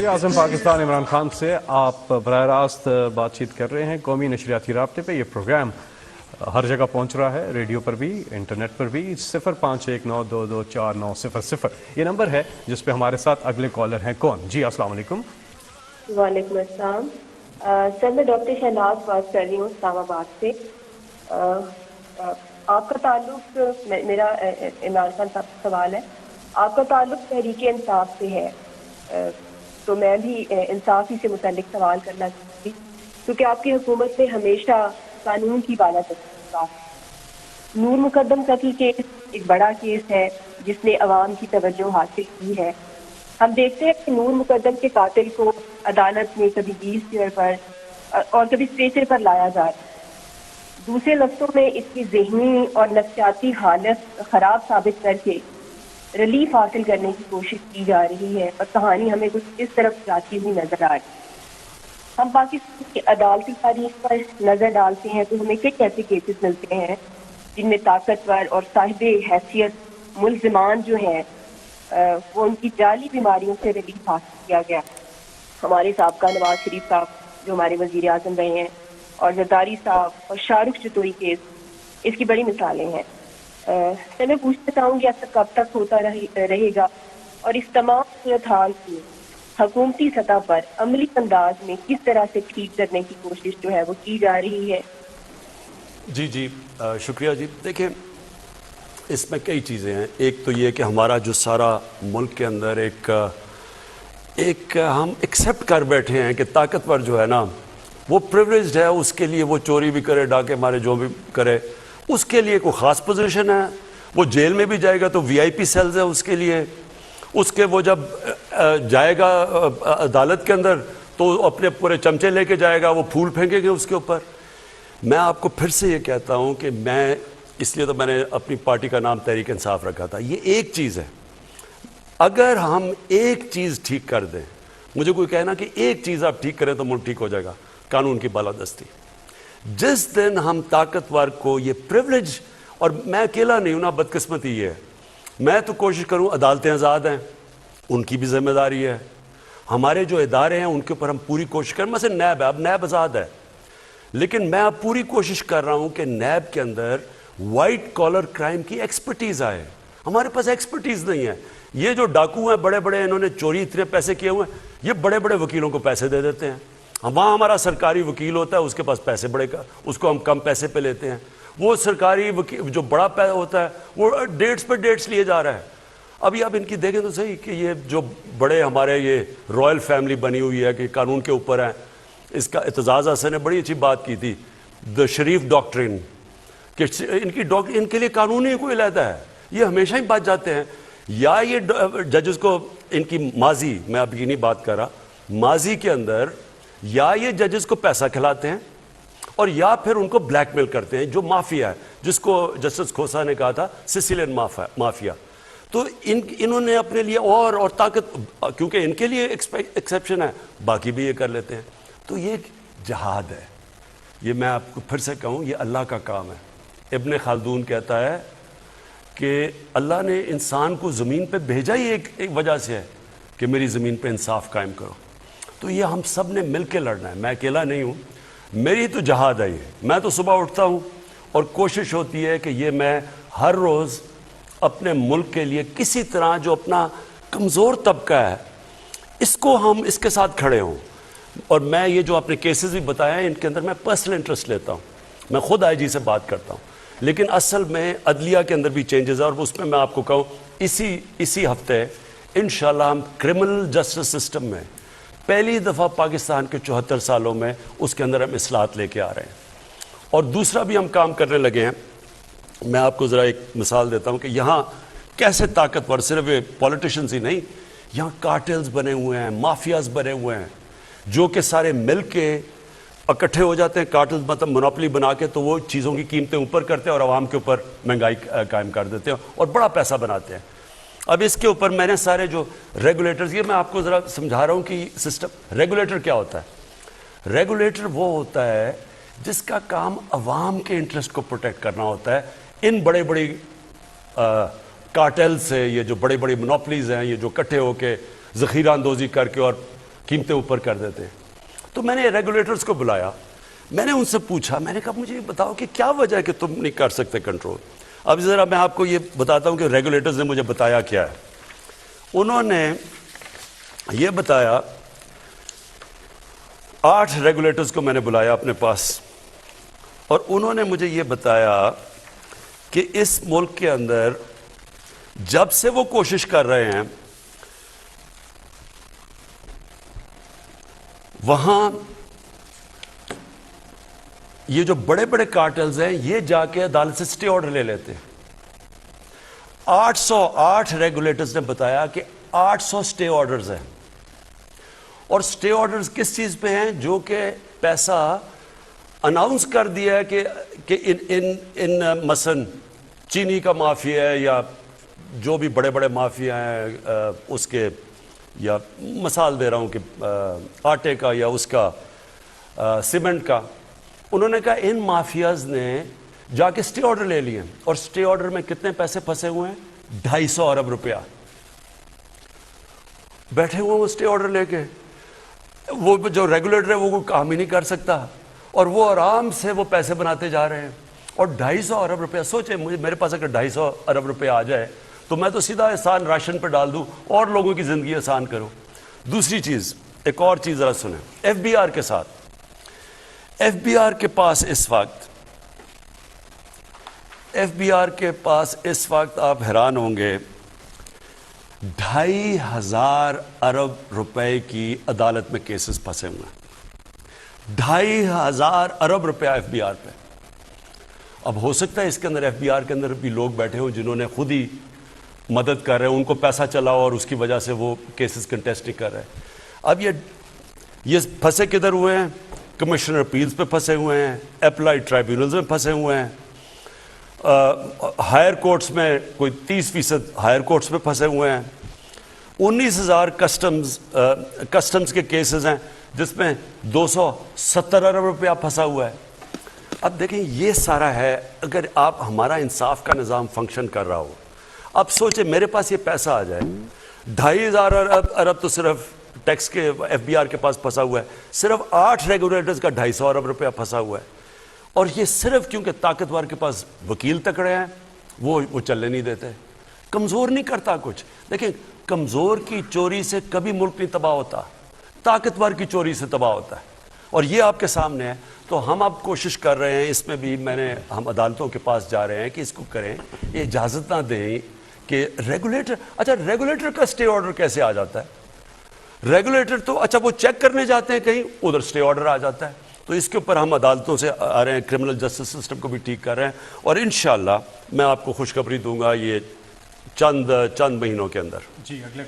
वज़ीर आज़म पाकिस्तान इमरान खान से आप बराह रास्त बातचीत कर रहे हैं। कौमी नशरियाती राब्ते पे ये प्रोग्राम हर जगह पहुंच रहा है, रेडियो पर भी, इंटरनेट पर भी। 0519224900 ये नंबर है जिस पे हमारे साथ अगले कॉलर हैं। कौन? जी अस्सलाम वालेकुम। वालेकुम अस्सलाम। सर मैं डॉक्टर शहनाज बात कर रही हूँ इस्लामाबाद से। आपका ताल्लुक, मेरा इमरान खान साहब का सवाल है, आपका ताल्लुक तहरीक इंसाफ से है, तो मैं भी इंसाफ ही से मुतल्लिक सवाल करना चाहती हूँ, क्योंकि आपकी हुकूमत में हमेशा कानून की बाला तस्वीर। नूर मुकद्दम कत्ल केस एक बड़ा केस है जिसने अवाम की तवज्जो हासिल की है। हम देखते हैं कि नूर मुकद्दम के कातिल को अदालत में कभी 20 चेयर पर और कभी स्ट्रेचर पर लाया जा रहा है। दूसरे लफ्ज़ों में इसकी ज़हनी और नफ्सियाती हालत ख़राब साबित करके रिलीफ हासिल करने की कोशिश की जा रही है और कहानी हमें कुछ इस तरफ जाती हुई नजर आ रही है। हम पाकिस्तान की अदालती तारीख पर नज़र डालते हैं तो हमें कई ऐसे केसेस मिलते हैं जिनमें ताकतवर और साहिब हैसियत मुल्ज़िमान जो हैं वो उनकी जाली बीमारियों से रिलीफ हासिल किया गया। हमारे साहबका नवाज शरीफ साहब जो हमारे वज़ीर आज़म रहे हैं, और जरदारी साहब और शाहरुख चतोई केस इसकी बड़ी मिसालें हैं। तो मैं पूछना चाहूँगी ऐसा कब तक होता रहेगा, और इस तमाम सूरत हाल को हुकूमती सतह पर अमली अंदाज में किस तरह से ठीक करने की कोशिश जो है वो की जा रही है? जी जी शुक्रिया जी। देखिए, इसमें कई चीज़ें हैं। एक तो ये कि हमारा जो सारा मुल्क के अंदर एक हम एक्सेप्ट कर बैठे हैं कि ताकतवर जो है ना वो प्रिविलेज्ड है, उसके लिए वो चोरी भी करे, डाके मारे, जो भी करे, उसके लिए कोई ख़ास पोजीशन है। वो जेल में भी जाएगा तो वीआईपी सेल्स है उसके लिए। उसके वो जब जाएगा अदालत के अंदर तो अपने पूरे चमचे लेके जाएगा, वो फूल फेंकेंगे उसके ऊपर। मैं आपको फिर से ये कहता हूँ कि मैं, इसलिए तो मैंने अपनी पार्टी का नाम तहरीक इंसाफ रखा था। ये एक चीज़ है, अगर हम एक चीज़ ठीक कर दें, मुझे कोई कहना कि एक चीज़ आप ठीक करें तो मुल्क ठीक हो जाएगा, कानून की बालादस्ती। जिस दिन हम ताकतवर को ये प्रिविलेज, और मैं अकेला नहीं हूं ना, बदकिस्मती ये है, मैं तो कोशिश करूं, अदालतें आज़ाद हैं, उनकी भी जिम्मेदारी है, हमारे जो इदारे हैं उनके ऊपर हम पूरी कोशिश करें। मसलन नैब है, अब नैब आज़ाद है, लेकिन मैं अब पूरी कोशिश कर रहा हूं कि नैब के अंदर वाइट कॉलर क्राइम की एक्सपर्टीज़ आए। हमारे पास एक्सपर्टीज़ नहीं है। ये जो डाकू हैं बड़े बड़े, इन्होंने चोरी इतने पैसे किए हुए हैं, ये बड़े बड़े वकीलों को पैसे दे देते हैं। वहाँ हमारा सरकारी वकील होता है, उसके पास पैसे बड़े का, उसको हम कम पैसे पे लेते हैं। वो सरकारी वकील जो बड़ा पैसा होता है वो डेट्स पे डेट्स लिए जा रहा है। अभी आप इनकी देखें तो सही कि ये जो बड़े हमारे ये रॉयल फैमिली बनी हुई है कि कानून के ऊपर है, इसका एतजाज़ हसन ने बड़ी अच्छी बात की थी, द शरीफ डॉक्ट्रिन, कि इनके लिए कानून ही कोई अलहदा है। ये हमेशा ही बच जाते हैं, या ये जजेस को इनकी माजी, मैं अभी नहीं बात कर रहा, माजी के अंदर या ये जजेस को पैसा खिलाते हैं और या फिर उनको ब्लैकमेल करते हैं, जो माफिया है, जिसको जस्टिस खोसा ने कहा था सिसिलियन माफिया। तो इन्होंने अपने लिए और ताकत, क्योंकि इनके लिए एक्सेप्शन है, बाकी भी ये कर लेते हैं। तो ये जहाद है, ये मैं आपको फिर से कहूँ, ये अल्लाह का काम है। इब्न खालदून कहता है कि अल्लाह ने इंसान को ज़मीन पे भेजा ही एक वजह से है कि मेरी ज़मीन पे इंसाफ कायम करो। तो ये हम सब ने मिल के लड़ना है, मैं अकेला नहीं हूँ, मेरी तो जहाद है ये। मैं तो सुबह उठता हूँ और कोशिश होती है कि ये मैं हर रोज़ अपने मुल्क के लिए किसी तरह जो अपना कमज़ोर तबका है इसको हम इसके साथ खड़े हों। और मैं ये जो आपने केसेस भी बताए हैं इनके अंदर मैं पर्सनल इंटरेस्ट लेता हूँ, मैं खुद आईजी से बात करता हूँ, लेकिन असल में अदलिया के अंदर भी चेंजेस है। और उसमें मैं आपको कहूँ इसी हफ्ते इंशाल्लाह हम क्रिमिनल जस्टिस सिस्टम में पहली दफ़ा पाकिस्तान के 74 सालों में उसके अंदर हम इस्लाहत लेके आ रहे हैं। और दूसरा भी हम काम करने लगे हैं। मैं आपको ज़रा एक मिसाल देता हूँ कि यहाँ कैसे ताकतवर, सिर्फ पॉलिटिशियंस ही नहीं, यहाँ कार्टेल्स बने हुए हैं, माफियाज बने हुए हैं, जो कि सारे मिल के इकट्ठे हो जाते हैं, कार्टेल्स मतलब मोनोपोली बना के, तो वो चीज़ों की कीमतें ऊपर करते हैं और आवाम के ऊपर महंगाई कायम कर देते हैं और बड़ा पैसा बनाते हैं। अब इसके ऊपर मैंने सारे जो रेगुलेटर्स, ये मैं आपको ज़रा समझा रहा हूँ कि सिस्टम, रेगुलेटर क्या होता है। रेगुलेटर वो होता है जिसका काम अवाम के इंटरेस्ट को प्रोटेक्ट करना होता है। इन बड़े बड़ी कार्टेल से, ये जो बड़े बड़े मोनोपलीज हैं, ये जो इकट्ठे होकर ज़ख़ीरा अंदोज़ी करके और قیمتیں اوپر کر دیتے ہیں. تو میں نے ریگولیٹرز کو بلایا, میں نے ان سے پوچھا, میں نے کہا مجھے یہ بتاؤ کہ کیا وجہ ہے کہ تم نہیں کر سکتے کنٹرول. اب ذرا میں آپ کو یہ بتاتا ہوں کہ ریگولیٹرز نے مجھے بتایا کیا ہے. انہوں نے یہ بتایا, 8 ریگولیٹرز کو میں نے بلایا اپنے پاس, اور انہوں نے مجھے یہ بتایا کہ اس ملک کے اندر جب سے وہ کوشش کر رہے ہیں وہاں یہ جو بڑے بڑے کارٹلز ہیں یہ جا کے عدالت سے سٹے آرڈر لے لیتے ہیں. 808 ریگولیٹرز نے بتایا کہ 800 سٹے آرڈرز ہیں, اور سٹے آرڈرز کس چیز پہ ہیں؟ جو کہ پیسہ اناؤنس کر دیا ہے کہ ان مثلاً چینی کا مافیا ہے یا جو بھی بڑے بڑے مافیا ہیں اس کے, یا مثال دے رہا ہوں کہ آٹے کا یا اس کا سیمنٹ کا, انہوں نے کہا ان مافیاز نے جا کے سٹے آرڈر لے لیے, اور سٹے آرڈر میں کتنے پیسے پھنسے ہوئے ہیں؟ 250 ارب روپیہ بیٹھے ہوئے وہ سٹے آرڈر لے کے. وہ جو ریگولیٹر ہے وہ کوئی کام ہی نہیں کر سکتا, اور وہ آرام سے وہ پیسے بناتے جا رہے ہیں. اور 250 ارب روپیہ, سوچیں میرے پاس اگر 250 ارب روپیہ آ جائے تو میں تو سیدھا احسان راشن پہ ڈال دوں اور لوگوں کی زندگی آسان کروں. دوسری چیز, ایک اور چیز ذرا سنیں, ایف بی آر کے ساتھ, ایف بی آر کے پاس اس وقت آپ حیران ہوں گے 2500 ارب روپے کی عدالت میں کیسز پھنسے ہوئے ہیں. 2500 ارب روپیہ ایف بی آر پہ. اب ہو سکتا ہے اس کے اندر ایف بی آر کے اندر بھی لوگ بیٹھے ہوں جنہوں نے خود ہی مدد کر رہے ہیں, ان کو پیسہ چلا اور اس کی وجہ سے وہ کیسز کنٹیسٹ نہیں کر رہے. اب یہ پھنسے کدھر ہوئے ہیں؟ کمشنر اپیلز پہ پھنسے ہوئے ہیں, اپلائڈ ٹرائبیونلز میں پھنسے ہوئے ہیں, ہائر کورٹس میں کوئی 30% ہائر کورٹس میں پھنسے ہوئے ہیں. 19,000 کسٹمز کے کیسز ہیں جس میں 270 ارب روپیہ پھنسا ہوا ہے. اب دیکھیں یہ سارا ہے, اگر آپ ہمارا انصاف کا نظام فنکشن کر رہا ہو, اب سوچیں میرے پاس یہ پیسہ آ جائے, 2,500 ارب تو صرف ٹیکس کے ایف بی آر کے پاس پھنسا ہوا ہے, صرف 8 ریگولیٹرز کا 250 ارب روپیہ پھنسا ہوا ہے, اور یہ صرف کیونکہ طاقتور کے پاس وکیل تکڑے ہیں وہ چلنے نہیں دیتے. کمزور نہیں کرتا کچھ. دیکھیں کمزور کی چوری سے کبھی ملک نہیں تباہ ہوتا, طاقتور کی چوری سے تباہ ہوتا ہے, اور یہ آپ کے سامنے ہے. تو ہم اب کوشش کر رہے ہیں, اس میں بھی ہم عدالتوں کے پاس جا رہے ہیں کہ اس کو کریں, یہ اجازت نہ دیں کہ ریگولیٹر, اچھا ریگولیٹر کا سٹے آرڈر کیسے آ جاتا ہے؟ ریگولیٹر تو اچھا وہ چیک کرنے جاتے ہیں کہیں, ادھر سٹے آرڈر آ جاتا ہے. تو اس کے اوپر ہم عدالتوں سے آ رہے ہیں, کرمنل جسٹس سسٹم کو بھی ٹھیک کر رہے ہیں, اور انشاءاللہ میں آپ کو خوشخبری دوں گا یہ چند مہینوں کے اندر. جی اگلے